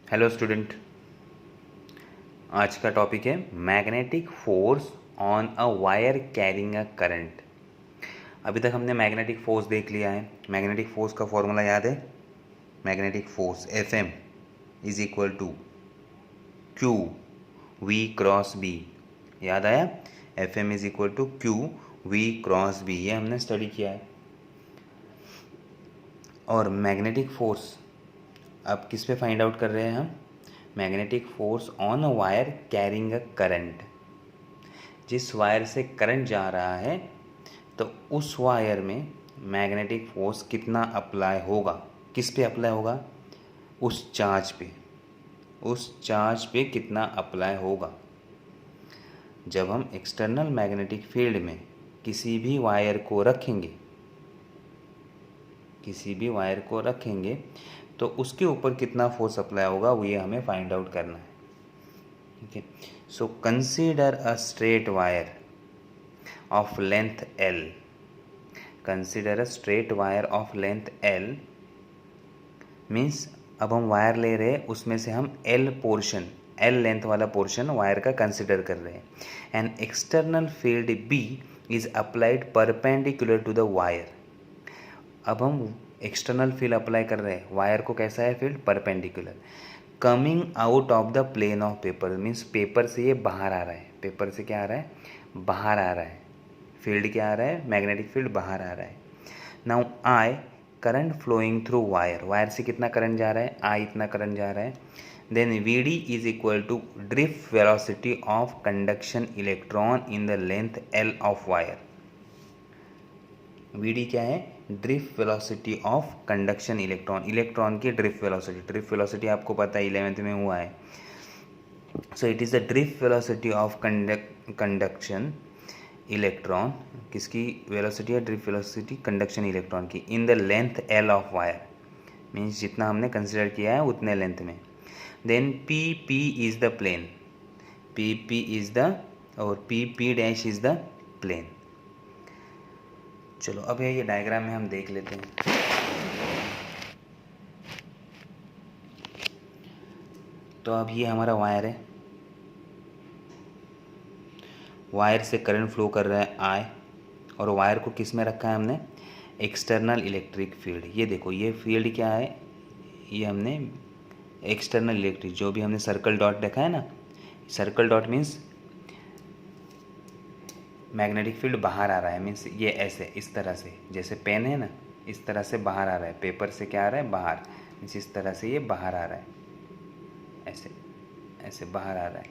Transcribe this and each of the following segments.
Hello student, आज का topic है magnetic force on a wire carrying a current. अभी तक हमने मैग्नेटिक फोर्स देख लिया है। मैग्नेटिक फोर्स का फॉर्मूला याद है? Magnetic force FM is equal to q v cross B. याद आया? FM is equal to q v cross B, ये हमने स्टडी किया है। और मैग्नेटिक फोर्स अब किस पे फाइंड आउट कर रहे हैं हम? Magnetic force on a wire carrying a current. जिस वायर से करंट जा रहा है तो उस वायर में मैग्नेटिक फोर्स कितना अप्लाई होगा। किस पे अप्लाई होगा? उस चार्ज पे। उस चार्ज पे कितना अप्लाई होगा। जब हम एक्सटर्नल मैग्नेटिक फील्ड में किसी भी वायर को रखेंगे, तो उसके ऊपर कितना फोर्स अप्लाई होगा वो ये हमें फाइंड आउट करना है। ठीक है, so consider a straight wire of length L। Consider a straight wire of length L means अब हम वायर ले रहे हैं, उसमें से हम L लेंथ वाला पोर्शन वायर का कंसिडर कर रहे हैं। An external field B is applied perpendicular to the wire. अब हम एक्सटर्नल फील्ड अप्लाई कर रहे हैं, वायर को कैसा है field? Perpendicular. Coming out of the plane of paper means paper से ये बाहर आ रहा है। पेपर से क्या आ रहा है? बाहर आ रहा है। फील्ड क्या आ रहा है? मैग्नेटिक फील्ड बाहर आ रहा है। Now I current flowing through wire. Wire से कितना करंट जा रहा है? आई इतना करंट जा रहा है। Then VD is equal to drift velocity of conduction electron in the length L of wire. VD क्या है? Drift velocity of conduction electron की ड्रिफ्ट वेलोसिटी आपको पता है 11th में हुआ है। So it is the drift velocity of conduction electron. किसकी वेलोसिटी है? ड्रिफ्ट वेलोसिटी कंडक्शन इलेक्ट्रॉन की in the length L of wire. Means जितना हमने कंसिडर किया है उतने लेंथ में। Then PP is the plane. PP is the और PP dash is the plane. चलो अब ये डायग्राम में हम देख लेते हैं। तो अब ये हमारा वायर है, वायर से करंट फ्लो कर रहा है I, और वायर को किस में रखा है हमने? External electric field. ये देखो, ये फील्ड क्या है? ये हमने एक्सटर्नल इलेक्ट्रिक, जो भी हमने सर्कल डॉट देखा है ना, circle dot means magnetic field बाहर आ रहा है। मीन्स ये ऐसे इस तरह से, जैसे पेन है ना, इस तरह से बाहर आ रहा है। पेपर से क्या आ रहा है? बाहर। मीन्स इस तरह से ये बाहर आ रहा है, ऐसे ऐसे बाहर आ रहा है,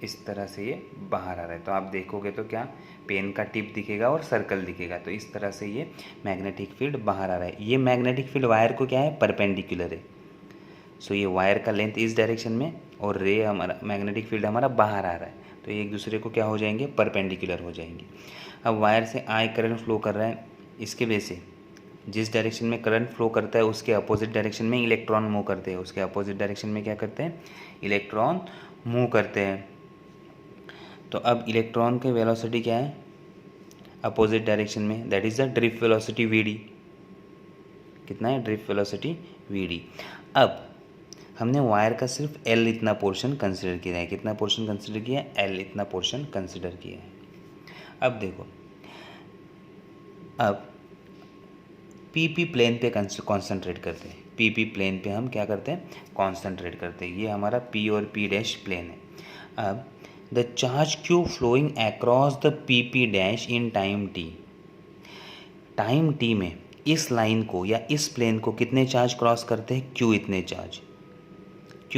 इस तरह से ये बाहर आ रहा है। तो आप देखोगे तो क्या पेन का टिप दिखेगा और सर्कल दिखेगा। तो इस तरह से ये मैग्नेटिक फील्ड बाहर आ रहा है। ये मैग्नेटिक फील्ड वायर को क्या है? परपेंडिकुलर है। सो ये वायर का लेंथ इस डायरेक्शन में और रे हमारा मैग्नेटिक फील्ड हमारा बाहर आ रहा है, तो ये एक दूसरे को क्या हो जाएंगे? परपेंडिकुलर हो जाएंगे। अब वायर से आई करंट फ्लो कर रहा है, इसके वजह से जिस डायरेक्शन में करंट फ्लो करता है उसके अपोजिट डायरेक्शन में इलेक्ट्रॉन मूव करते हैं। उसके अपोजिट डायरेक्शन में क्या करते हैं? इलेक्ट्रॉन मूव करते हैं। तो अब इलेक्ट्रॉन की वेलोसिटी क्या है? अपोजिट डायरेक्शन में, that is the drift velocity VD। कितना है? Drift velocity VD। अब हमने वायर का सिर्फ L इतना पोर्शन कंसिडर किया है। कितना पोर्शन कंसिडर किया है? L इतना पोर्शन कंसिडर किया है। अब देखो, अब PP प्लेन पे कॉन्सेंट्रेट करते हैं। PP प्लेन पे हम क्या करते हैं? कॉन्सेंट्रेट करते हैं। ये हमारा P और P डैश प्लेन है। अब the charge Q flowing across the PP dash in time T। Time T में इस लाइन को या इस प्लेन को कितने चार्ज क्रॉस करते हैं? Q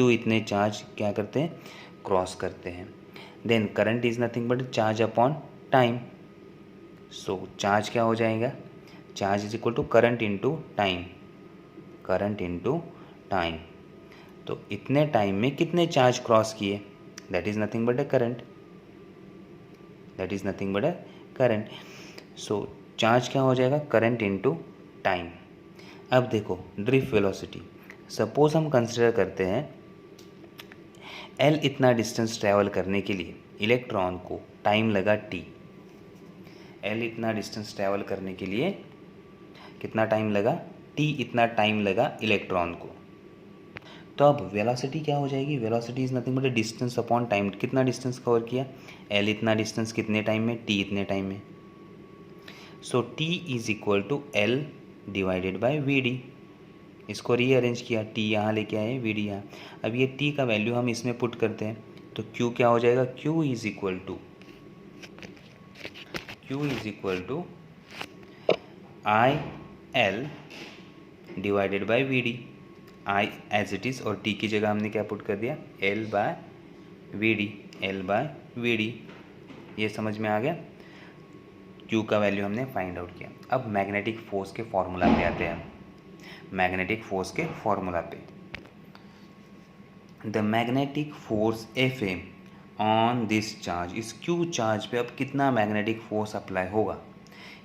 इतने चार्ज क्या करते हैं? क्रॉस करते हैं। Then current is nothing but charge upon time. So charge क्या हो जाएगा? Charge is equal to current into time. तो इतने टाइम में कितने चार्ज क्रॉस किए? That is nothing but a current. So charge क्या हो जाएगा? Current into time. अब देखो ड्रिफ्ट वेलोसिटी, सपोज हम कंसिडर करते हैं L इतना डिस्टेंस ट्रैवल करने के लिए इलेक्ट्रॉन को टाइम लगा T। L इतना डिस्टेंस ट्रैवल करने के लिए कितना टाइम लगा? T इतना टाइम लगा इलेक्ट्रॉन को। तो अब वेलोसिटी क्या हो जाएगी, velocity is nothing but distance upon time. कितना डिस्टेंस कवर किया, एल इतना डिस्टेंस कितने टाइम में, टी इतने टाइम में। So T is equal to L divided by we D. इसको रीअरेंज किया, टी यहाँ लेके आए, वी डी यहाँ। अब ये टी का वैल्यू हम इसमें पुट करते हैं, तो क्यू क्या हो जाएगा, q is equal to I L divided by we d. I as it is और टी की जगह हमने क्या पुट कर दिया, L by we d, L by we d. ये समझ में आ गया, क्यू का वैल्यू हमने फाइंड आउट किया। अब मैग्नेटिक फोर्स के फॉर्मूला पे आते हैं हम, मैग्नेटिक फोर्स के फॉर्मूला पे। The magnetic force F A on this charge, इस क्यू चार्ज पे अब कितना मैग्नेटिक फोर्स अप्लाई होगा,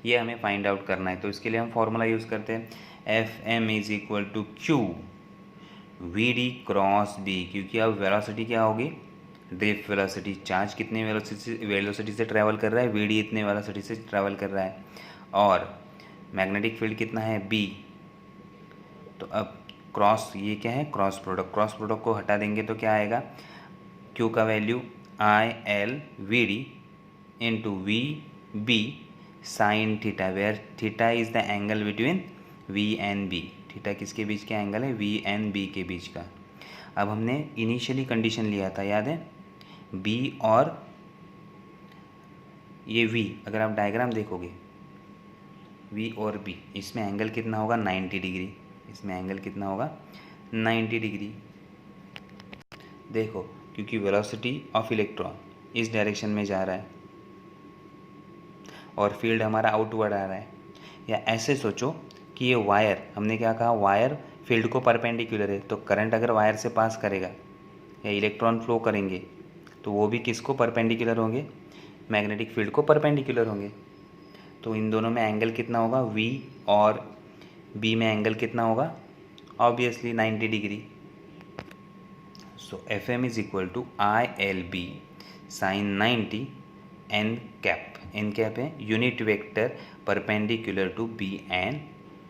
ये हमें फाइंड आउट करना है। तो इसके लिए हम फॉर्मूला यूज़ करते हैं, F M is equal to q v D cross B, क्योंकि अब वेलोसिटी क्या होगी, ड्रिफ्ट वेलोसिटी, चार्ज कितने वेलोसिटी से ट्रैवल कर रहा है, वी डी इतने वेलोसिटी से ट्रैवल कर रहा है, और मैग्नेटिक फील्ड कितना है, बी। तो अब क्रॉस, ये क्या है, क्रॉस प्रोडक्ट, क्रॉस प्रोडक्ट को हटा देंगे तो क्या आएगा, क्यू का value I L v d into v B sine theta, where theta is the angle between v and B. Theta किसके बीच का एंगल है, वी एंड बी के बीच का। अब हमने इनिशियली कंडीशन लिया था, याद है, बी और ये वी, अगर आप डायग्राम देखोगे वी और बी, इसमें एंगल कितना होगा, 90 डिग्री, इसमें एंगल कितना होगा, 90 डिग्री। देखो, क्योंकि वेलोसिटी ऑफ इलेक्ट्रॉन इस डायरेक्शन में जा रहा है और फील्ड हमारा आउटवर्ड आ रहा है। या ऐसे सोचो कि ये वायर, हमने क्या कहा, वायर फील्ड को परपेंडिकुलर है, तो करंट अगर वायर से पास करेगा या इलेक्ट्रॉन फ्लो करेंगे तो वो भी किसको परपेंडिकुलर होंगे, मैग्नेटिक फील्ड को परपेंडिकुलर होंगे। तो इन दोनों में एंगल कितना होगा, V और B में एंगल कितना होगा, obviously 90 degree. So F M is equal to I L B sine 90 N cap, N cap है unit vector perpendicular to B and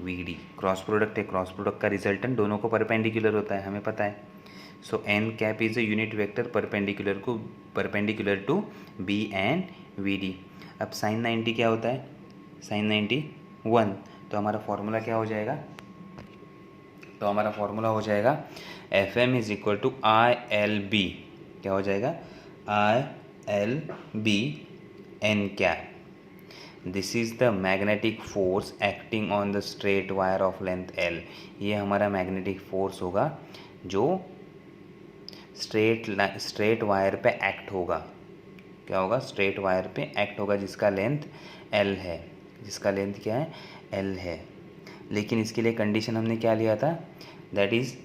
V D. Cross product है, क्रॉस प्रोडक्ट का resultant दोनों को perpendicular होता है, हमें पता है। So N cap is a unit vector perpendicular to B and V D. अब साइन 90 क्या होता है, साइन 90 1, तो हमारा फॉर्मूला क्या हो जाएगा, तो हमारा फॉर्मूला हो जाएगा F M is equal to I L B, क्या हो जाएगा, I L B N cap. This is the magnetic force acting on the straight wire of length L. ये हमारा मैग्नेटिक फोर्स होगा जो स्ट्रेट वायर पे एक्ट होगा। क्या होगा, स्ट्रेट वायर पे एक्ट होगा, जिसका लेंथ एल है, जिसका लेंथ क्या है, एल है। लेकिन इसके लिए कंडीशन हमने क्या लिया था, that is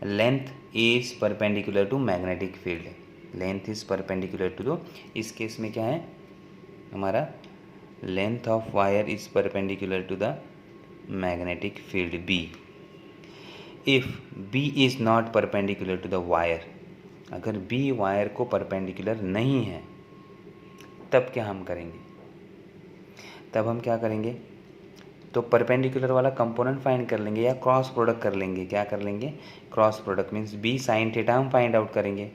length is perpendicular to magnetic field, length is perpendicular to दो। इस केस में क्या है हमारा, length of wire is perpendicular to the magnetic field B. If B is not perpendicular to the wire, अगर B wire को perpendicular नहीं है तब क्या हम करेंगे, तब हम क्या करेंगे, तो परपेंडिकुलर वाला कंपोनेंट फाइंड कर लेंगे या क्रॉस प्रोडक्ट कर लेंगे। क्या कर लेंगे, cross product means B sine theta हम फाइंड आउट करेंगे,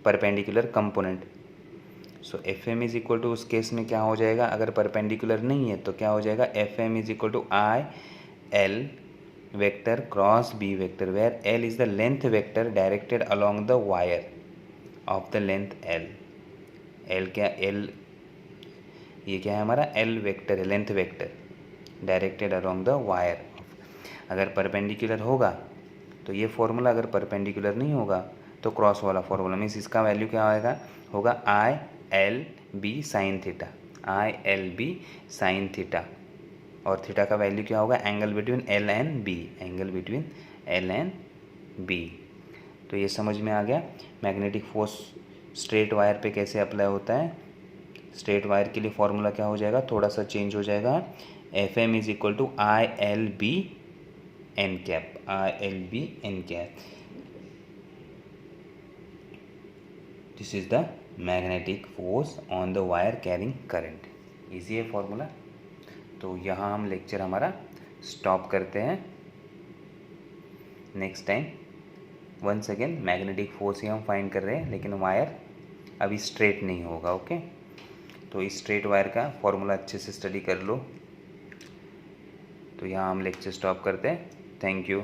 perpendicular component. So F M is equal to, उस केस में क्या हो जाएगा, अगर परपेंडिकुलर नहीं है तो क्या हो जाएगा, F M is equal to I L vector cross B vector, where L is the length vector directed along the wire of the length L. L क्या, एल ये क्या है हमारा, एल वेक्टर है, length vector directed along the wire. अगर perpendicular होगा तो ये फॉर्मूला, अगर परपेंडिकुलर नहीं होगा तो क्रॉस वाला फॉर्मूला, मीन्स इसका वैल्यू क्या आएगा, होगा I L B sine theta, I L B sine theta, और थीटा का वैल्यू क्या होगा, angle between L and B, angle between L and B. तो ये समझ में आ गया मैग्नेटिक फोर्स स्ट्रेट वायर पे कैसे अप्लाई होता है। स्ट्रेट वायर के लिए फॉर्मूला क्या हो जाएगा, थोड़ा सा चेंज हो जाएगा, F M is equal to I L B N cap, I L B N cap. This is the magnetic force on the wire carrying current. Easy है फॉर्मूला। तो यहाँ हम लेक्चर हमारा स्टॉप करते हैं। Next time once again magnetic force ही हम find कर रहे हैं, लेकिन वायर अभी स्ट्रेट नहीं होगा। ओके, तो इस स्ट्रेट वायर का फॉर्मूला अच्छे से स्टडी कर लो। तो यहाँ हम लेक्चर स्टॉप करते हैं। Thank you.